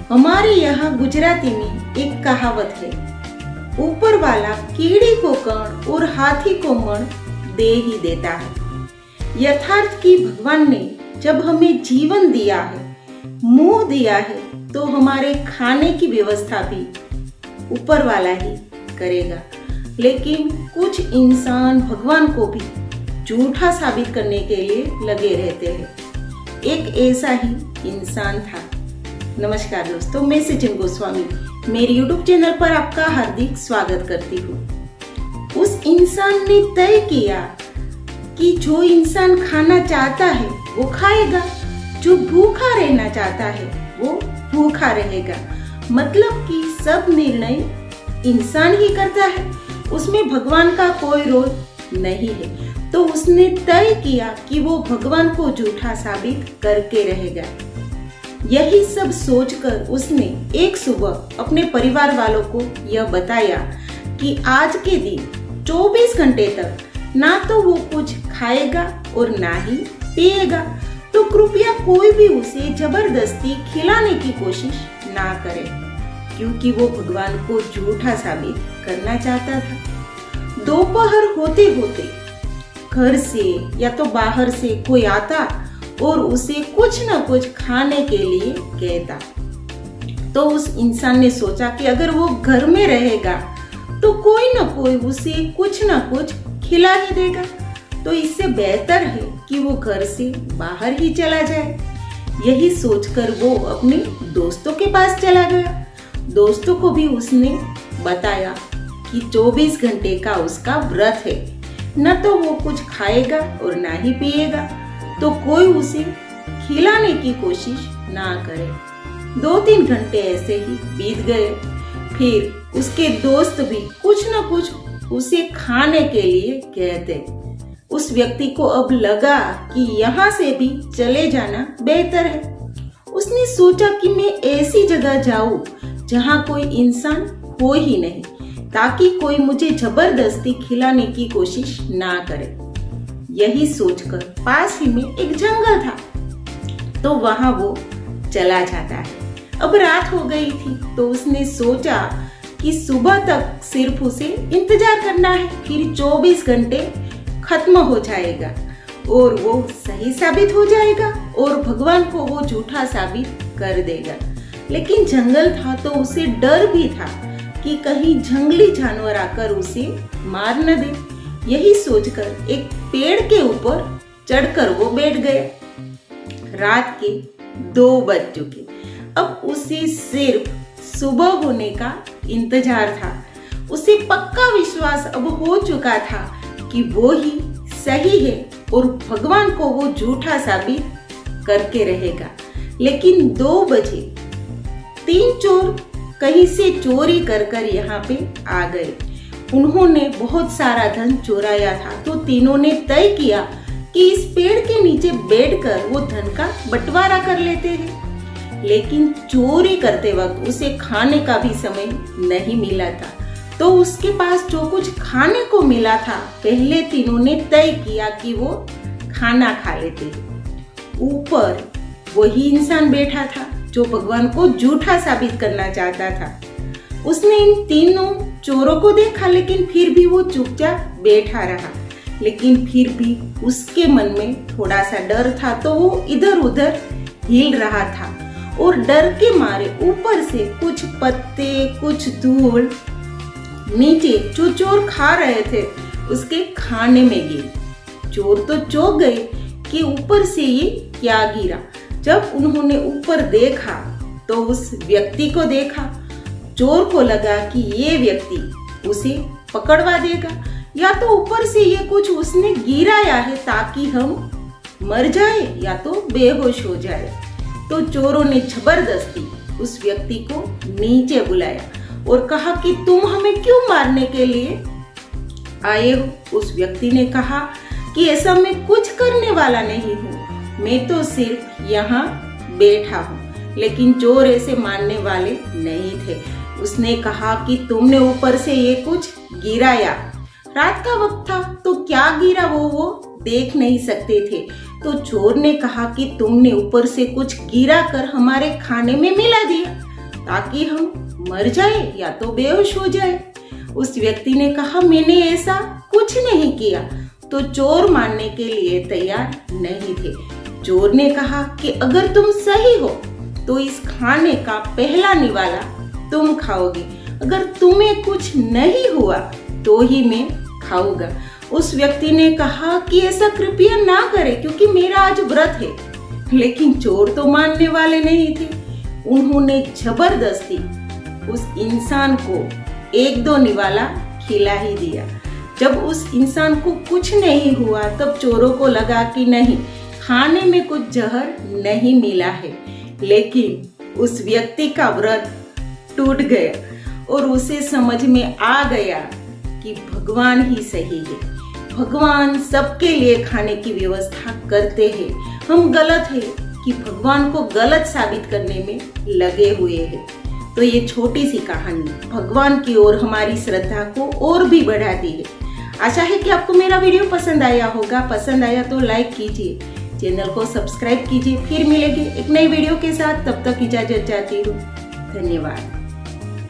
हमारे यहाँ गुजराती में एक कहावत है, ऊपर वाला कीड़ी को कण और हाथी को मण दे ही देता है। यथार्थ कि भगवान ने जब हमें जीवन दिया है, मुंह दिया है, तो हमारे खाने की व्यवस्था भी ऊपर वाला ही करेगा। लेकिन कुछ इंसान भगवान को भी झूठा साबित करने के लिए लगे रहते हैं। एक ऐसा ही इंसान था। नमस्कार दोस्तों, मैं सचिन गोस्वामी मेरे YouTube चैनल पर आपका हार्दिक स्वागत करती हूँ। उस इंसान ने तय किया कि जो इंसान खाना चाहता है वो खाएगा, जो भूखा रहना चाहता है वो भूखा रहेगा। मतलब कि सब निर्णय इंसान ही करता है, उसमें भगवान का कोई रोल नहीं है। तो उसने तय किया कि वो भगवान को झूठा साबित करके रहेगा। यही सब सोचकर उसने एक सुबह अपने परिवार वालों को यह बताया कि आज के दिन 24 घंटे तक ना तो वो कुछ खाएगा और ना ही पिएगा, तो कृपया कोई भी उसे जबरदस्ती खिलाने की कोशिश ना करे, क्योंकि वो भगवान को झूठा साबित करना चाहता था। दोपहर होते होते घर से या तो बाहर से कोई आता और उसे कुछ न कुछ खाने के लिए कहता। तो उस इंसान ने सोचा कि अगर वो घर में रहेगा तो कोई न कोई उसे कुछ न कुछ खिला ही देगा, तो इससे बेहतर है कि वो घर से बाहर ही चला जाए। यही सोचकर वो अपने दोस्तों के पास चला गया। दोस्तों को भी उसने बताया कि 24 घंटे का उसका व्रत है, न तो वो कुछ खाएगा और ना ही पिएगा, तो कोई उसे खिलाने की कोशिश ना करे। 2-3 घंटे ऐसे ही बीत गए। फिर उसके दोस्त भी कुछ न कुछ उसे खाने के लिए कहते। उस व्यक्ति को अब लगा कि यहाँ से भी चले जाना बेहतर है। उसने सोचा कि मैं ऐसी जगह जाऊं जहाँ कोई इंसान हो ही नहीं, ताकि कोई मुझे जबरदस्ती खिलाने की कोशिश ना करे। यही सोचकर पास ही में एक जंगल था, तो वहां वो चला जाता है। अब रात हो गई थी, तो उसने सोचा कि सुबह तक सिर्फ उसे इंतजार करना है, फिर 24 घंटे खत्म हो जाएगा और वो सही साबित हो जाएगा और भगवान को वो झूठा साबित कर देगा। लेकिन जंगल था तो उसे डर भी था कि कहीं जंगली जानवर आकर उसे मार न दे। यही सोचकर एक पेड़ के ऊपर चढ़कर वो बैठ गया। रात के 2 बज चुके। अब उसे सिर्फ सुबह होने का इंतजार था। उसे पक्का विश्वास अब हो चुका था कि वो ही सही है और भगवान को वो झूठा साबित करके रहेगा। लेकिन 2 बजे 3 चोर कहीं से चोरी कर यहाँ पे आ गए। उन्होंने बहुत सारा धन चुराया था, तो तीनों ने तय किया कि इस पेड़ के नीचे बैठकर वो धन का बंटवारा कर लेते हैं। लेकिन चोरी करते वक्त उसे खाने का भी समय नहीं मिला था, तो उसके पास जो कुछ खाने को मिला था, पहले तीनों ने तय किया कि वो खाना खा लेते हैं। ऊपर वही इंसान बैठा था जो भगवान को झूठा साबित करना चाहता था। उसने इन तीनों चोरों को देखा, लेकिन फिर भी वो चुपचाप बैठा रहा। लेकिन फिर भी उसके मन में थोड़ा सा डर था, तो वो इधर उधर हिल रहा था और डर के मारे ऊपर से कुछ पत्ते, कुछ धूल नीचे जो चोर खा रहे थे उसके खाने में गिरी। चोर तो चौंक गए कि ऊपर से ये क्या गिरा। जब उन्होंने ऊपर देखा तो उस व्यक्ति को देखा। चोर को लगा कि ये व्यक्ति उसे पकड़वा देगा, या तो ऊपर से ये कुछ उसने गिराया है ताकि हम मर जाए या तो बेहोश हो जाए। तो चोरों ने जबरदस्ती उस व्यक्ति को नीचे बुलाया और कहा कि तुम हमें क्यों मारने के लिए आए हो। उस व्यक्ति ने कहा कि ऐसा मैं कुछ करने वाला नहीं हूँ, मैं तो सिर्फ यहाँ बैठा हूँ। लेकिन चोर ऐसे मारने वाले नहीं थे। उसने कहा कि तुमने ऊपर से ये कुछ गिराया। रात का वक्त था तो क्या गिरा वो देख नहीं सकते थे। तो चोर ने कहा कि तुमने ऊपर से कुछ गिरा कर हमारे खाने में मिला दिया। ताकि हम मर जाए या तो बेहोश हो जाए। उस व्यक्ति ने कहा, मैंने ऐसा कुछ नहीं किया। तो चोर मानने के लिए तैयार नहीं थे। चोर ने कहा कि अगर तुम सही हो तो इस खाने का पहला निवाला तुम खाओगे, अगर तुम्हें कुछ नहीं हुआ तो ही मैं खाऊंगा। उस व्यक्ति ने कहा कि ऐसा कृपया ना करें क्योंकि मेरा आज व्रत है। लेकिन चोर तो मानने वाले नहीं थे। उन्होंने जबरदस्ती उस इंसान को 1-2 निवाला खिला ही दिया। जब उस इंसान को कुछ नहीं हुआ तब चोरों को लगा कि नहीं, खाने में कुछ जहर नहीं मिला है। लेकिन उस व्यक्ति का व्रत टूट गया और उसे समझ में आ गया कि भगवान ही सही है। भगवान सबके लिए खाने की व्यवस्था करते हैं। हम गलत है कि भगवान को गलत साबित करने में लगे हुए हैं। तो ये छोटी सी कहानी भगवान की ओर हमारी श्रद्धा को और भी बढ़ाती है। आशा है कि आपको मेरा वीडियो पसंद आया होगा। पसंद आया तो लाइक कीजिए, चैनल को सब्सक्राइब कीजिए। फिर मिलेंगे एक नई वीडियो के साथ। तब तक इजाजत चाहती हूँ। धन्यवाद।